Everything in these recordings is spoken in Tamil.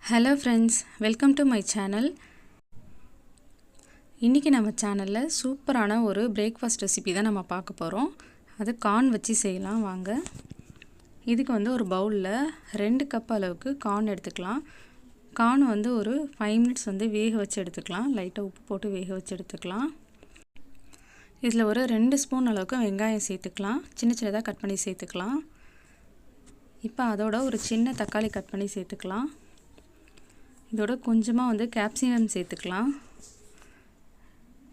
Hello friends, welcome to my channel. இன்னைக்கு நம்ம சேனல்ல சூப்பரான ஒரு பிரேக்ஃபாஸ்ட் ரெசிபி தான் நம்ம பார்க்க போறோம். அது கார்ன் வச்சு செய்யலாம் வாங்க. இதுக்கு வந்து ஒரு பவுல்ல 2 கப் அளவுக்கு கார்ன் எடுத்துக்கலாம். கார்ன் வந்து ஒரு 5 minutes வந்து வேக வச்சு எடுத்துக்கலாம். லைட்டா உப்பு போட்டு வேக வச்சு எடுத்துக்கலாம். இதில் ஒரு 2 ஸ்பூன் அளவுக்கு வெங்காயம் சேர்த்துக்கலாம். சின்ன சின்னதா கட் பண்ணி சேர்த்துக்கலாம். இப்போ அதோட ஒரு சின்ன தக்காளி கட் பண்ணி சேர்த்துக்கலாம். இதோட கொஞ்சமாக வந்து கேப்சிகம் சேர்த்துக்கலாம்.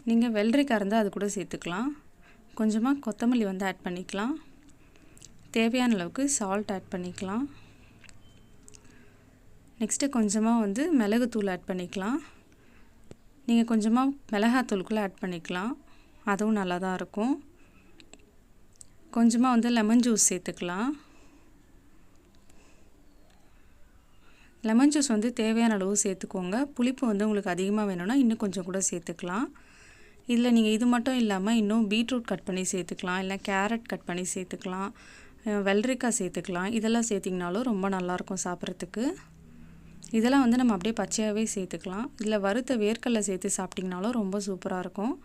நீங்கள் வெள்ளரிக்காய் இருந்தால் அது கூட சேர்த்துக்கலாம். கொஞ்சமாக கொத்தமல்லி வந்து ஆட் பண்ணிக்கலாம். தேவையான அளவுக்கு சால்ட் ஆட் பண்ணிக்கலாம். நெக்ஸ்ட்டு கொஞ்சமாக வந்து மிளகுத்தூள் ஆட் பண்ணிக்கலாம். நீங்கள் கொஞ்சமாக மிளகாத்தூள் கூட ஆட் பண்ணிக்கலாம். அதுவும் நல்லா தான் இருக்கும். கொஞ்சமாக வந்து லெமன் ஜூஸ் சேர்த்துக்கலாம். லெமன் ஜூஸ் வந்து தேவையான அளவு சேர்த்துக்கோங்க. புளிப்பு வந்து உங்களுக்கு அதிகமாக வேணும்னா இன்னும் கொஞ்சம் கூட சேர்த்துக்கலாம். இதில் நீங்கள் இது மட்டும் இல்லாமல் இன்னும் பீட்ரூட் கட் பண்ணி சேர்த்துக்கலாம், இல்லை கேரட் கட் பண்ணி சேர்த்துக்கலாம், வெள்ளரிக்காய் சேர்த்துக்கலாம். இதெல்லாம் சேர்த்திங்கனாலும் ரொம்ப நல்லாயிருக்கும் சாப்பிட்றதுக்கு. இதெல்லாம் வந்து நம்ம அப்படியே பச்சையாகவே சேர்த்துக்கலாம். இதில் வறுத்த வேர்க்கடலை சேர்த்து சாப்பிட்டிங்கனாலும் ரொம்ப சூப்பராக இருக்கும்.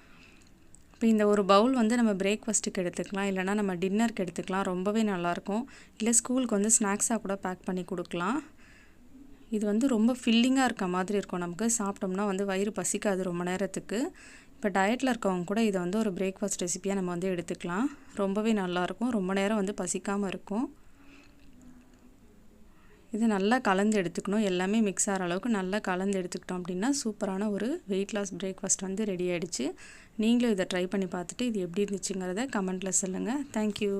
இப்போ இந்த ஒரு பவுல் வந்து நம்ம பிரேக்ஃபாஸ்ட்டுக்கு எடுத்துக்கலாம், இல்லைனா நம்ம டின்னருக்கு எடுத்துக்கலாம். ரொம்பவே நல்லாயிருக்கும். இல்லை ஸ்கூலுக்கு வந்து ஸ்நாக்ஸாக கூட பேக் பண்ணி கொடுக்கலாம். இது வந்து ரொம்ப ஃபில்லிங்காக இருக்க மாதிரி இருக்கும். நமக்கு சாப்பிட்டோம்னா வந்து வயிறு பசிக்காது ரொம்ப நேரத்துக்கு. இப்போ டயட்டில் இருக்கவங்க கூட இதை வந்து ஒரு பிரேக்ஃபாஸ்ட் ரெசிபியாக நம்ம வந்து எடுத்துக்கலாம். ரொம்பவே நல்லாயிருக்கும். ரொம்ப நேரம் வந்து பசிக்காமல் இருக்கும். இது நல்லா கலந்து எடுத்துக்கணும். எல்லாமே மிக்ஸ் ஆகிற அளவுக்கு நல்லா கலந்து எடுத்துக்கிட்டோம் அப்படின்னா சூப்பரான ஒரு வெயிட் லாஸ் பிரேக்ஃபாஸ்ட் வந்து ரெடி ஆகிடுச்சு. நீங்களும் இதை ட்ரை பண்ணி பார்த்துட்டு இது எப்படி இருந்துச்சுங்கிறத கமெண்ட்டில் சொல்லுங்கள். தேங்க்யூ.